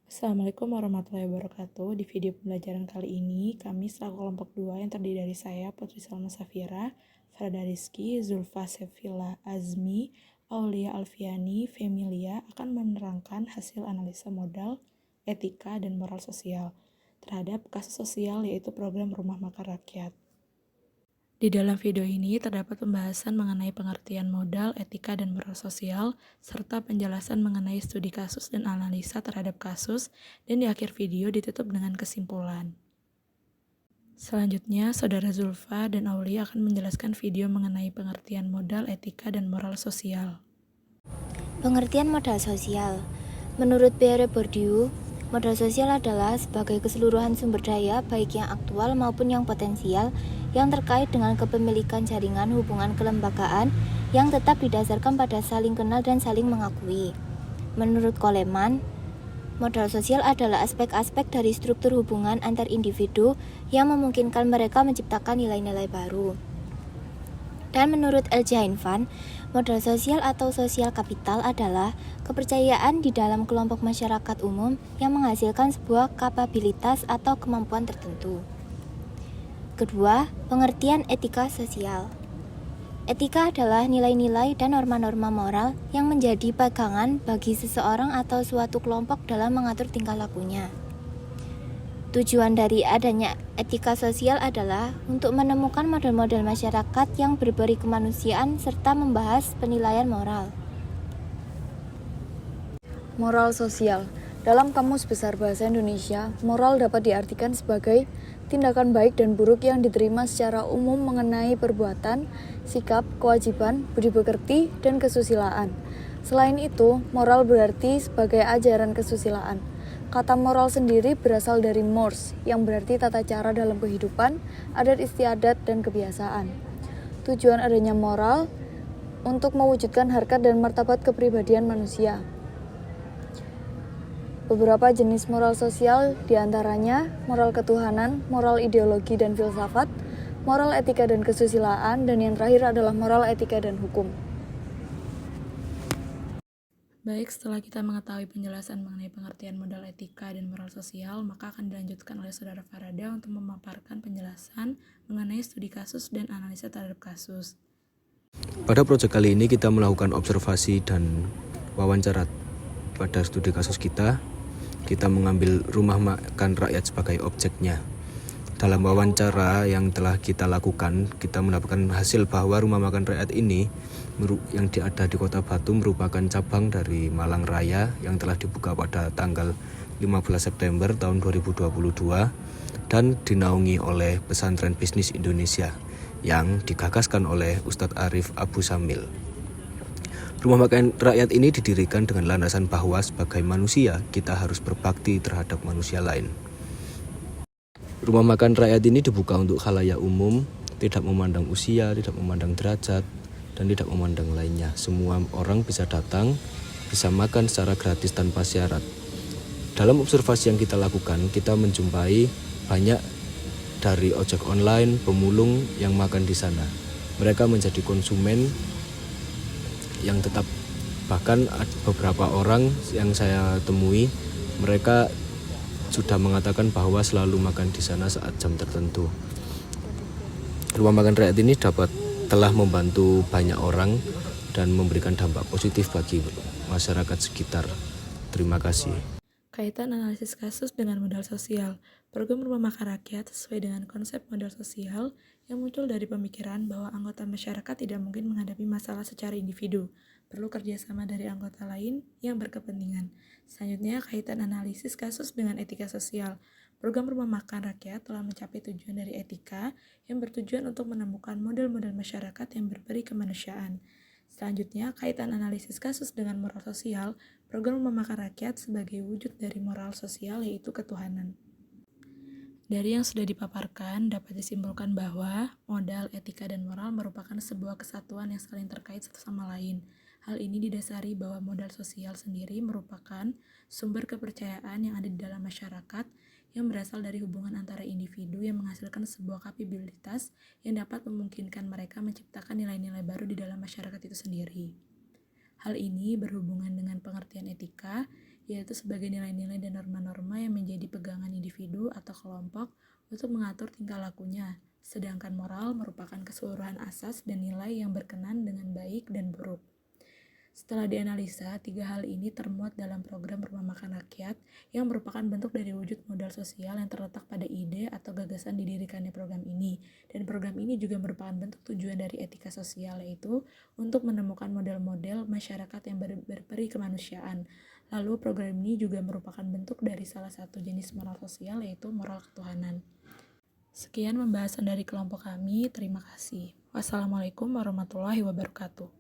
Assalamualaikum warahmatullahi wabarakatuh. Di video pembelajaran kali ini, kami selaku kelompok 2 yang terdiri dari saya, Putri Salma Safira, Farada Rizky, Zulfa Sefila Azmi, Aulia Alfiani, Femilia akan menerangkan hasil analisa modal, etika, dan moral sosial terhadap kasus sosial yaitu program Rumah Makan Rakyat. Di dalam video ini terdapat pembahasan mengenai pengertian modal, etika, dan moral sosial, serta penjelasan mengenai studi kasus dan analisa terhadap kasus, dan di akhir video ditutup dengan kesimpulan. Selanjutnya, Saudara Zulfa dan Aulia akan menjelaskan video mengenai pengertian modal, etika, dan moral sosial. Pengertian modal sosial. Menurut Pierre Bourdieu, modal sosial adalah sebagai keseluruhan sumber daya baik yang aktual maupun yang potensial yang terkait dengan kepemilikan jaringan hubungan kelembagaan yang tetap didasarkan pada saling kenal dan saling mengakui. Menurut Coleman, modal sosial adalah aspek-aspek dari struktur hubungan antar individu yang memungkinkan mereka menciptakan nilai-nilai baru. Dan menurut Van, modal sosial atau sosial kapital adalah kepercayaan di dalam kelompok masyarakat umum yang menghasilkan sebuah kapabilitas atau kemampuan tertentu. Kedua, pengertian etika sosial. Etika adalah nilai-nilai dan norma-norma moral yang menjadi pegangan bagi seseorang atau suatu kelompok dalam mengatur tingkah lakunya. Tujuan dari adanya etika sosial adalah untuk menemukan model-model masyarakat yang berberi kemanusiaan serta membahas penilaian moral. Moral sosial. Dalam Kamus Besar Bahasa Indonesia, moral dapat diartikan sebagai tindakan baik dan buruk yang diterima secara umum mengenai perbuatan, sikap, kewajiban, budi pekerti, dan kesusilaan. Selain itu, moral berarti sebagai ajaran kesusilaan. Kata moral sendiri berasal dari mores, yang berarti tata cara dalam kehidupan, adat istiadat, dan kebiasaan. Tujuan adanya moral untuk mewujudkan harkat dan martabat kepribadian manusia. Beberapa jenis moral sosial diantaranya moral ketuhanan, moral ideologi dan filsafat, moral etika dan kesusilaan, dan yang terakhir adalah moral etika dan hukum. Baik, setelah kita mengetahui penjelasan mengenai pengertian modal etika dan moral sosial, maka akan dilanjutkan oleh Saudara Farada untuk memaparkan penjelasan mengenai studi kasus dan analisa terhadap kasus. Pada proyek kali ini kita melakukan observasi dan wawancara pada studi kasus kita. Kita mengambil rumah makan rakyat sebagai objeknya. Dalam wawancara yang telah kita lakukan, kita mendapatkan hasil bahwa rumah makan rakyat ini yang ada di Kota Batu merupakan cabang dari Malang Raya yang telah dibuka pada tanggal 15 September tahun 2022 dan dinaungi oleh Pesantren Bisnis Indonesia yang digagaskan oleh Ustadz Arif Abu Samil. Rumah makan rakyat ini didirikan dengan landasan bahwa sebagai manusia kita harus berbakti terhadap manusia lain. Rumah makan rakyat ini dibuka untuk khalayak umum, tidak memandang usia, tidak memandang derajat, dan tidak memandang lainnya. Semua orang bisa datang, bisa makan secara gratis tanpa syarat. Dalam observasi yang kita lakukan, kita menjumpai banyak dari ojek online, pemulung yang makan di sana. Mereka menjadi konsumen yang tetap, bahkan beberapa orang yang saya temui, mereka sudah mengatakan bahwa selalu makan di sana saat jam tertentu. Rumah makan rakyat ini telah membantu banyak orang dan memberikan dampak positif bagi masyarakat sekitar. Terima kasih. Kaitan analisis kasus dengan modal sosial. Program Rumah Makan Rakyat sesuai dengan konsep modal sosial yang muncul dari pemikiran bahwa anggota masyarakat tidak mungkin menghadapi masalah secara individu, perlu kerjasama dari anggota lain yang berkepentingan. Selanjutnya, kaitan analisis kasus dengan etika sosial. Program Rumah Makan Rakyat telah mencapai tujuan dari etika yang bertujuan untuk menemukan model-model masyarakat yang berberi kemanusiaan. Selanjutnya, kaitan analisis kasus dengan moral sosial. Program Rumah Makan Rakyat sebagai wujud dari moral sosial yaitu ketuhanan. Dari yang sudah dipaparkan, dapat disimpulkan bahwa modal, etika, dan moral merupakan sebuah kesatuan yang saling terkait satu sama lain. Hal ini didasari bahwa modal sosial sendiri merupakan sumber kepercayaan yang ada di dalam masyarakat yang berasal dari hubungan antara individu yang menghasilkan sebuah kapabilitas yang dapat memungkinkan mereka menciptakan nilai-nilai baru di dalam masyarakat itu sendiri. Hal ini berhubungan dengan pengertian etika yaitu sebagai nilai-nilai dan norma-norma yang menjadi pegangan individu atau kelompok untuk mengatur tingkah lakunya, sedangkan moral merupakan keseluruhan asas dan nilai yang berkenan dengan baik dan buruk. Setelah dianalisa, 3 hal ini termuat dalam program Rumah Makan Rakyat yang merupakan bentuk dari wujud modal sosial yang terletak pada ide atau gagasan didirikannya program ini. Dan program ini juga merupakan bentuk tujuan dari etika sosial, yaitu untuk menemukan model-model masyarakat yang berperi kemanusiaan. Lalu program ini juga merupakan bentuk dari salah satu jenis moral sosial, yaitu moral ketuhanan. Sekian pembahasan dari kelompok kami, terima kasih. Wassalamualaikum warahmatullahi wabarakatuh.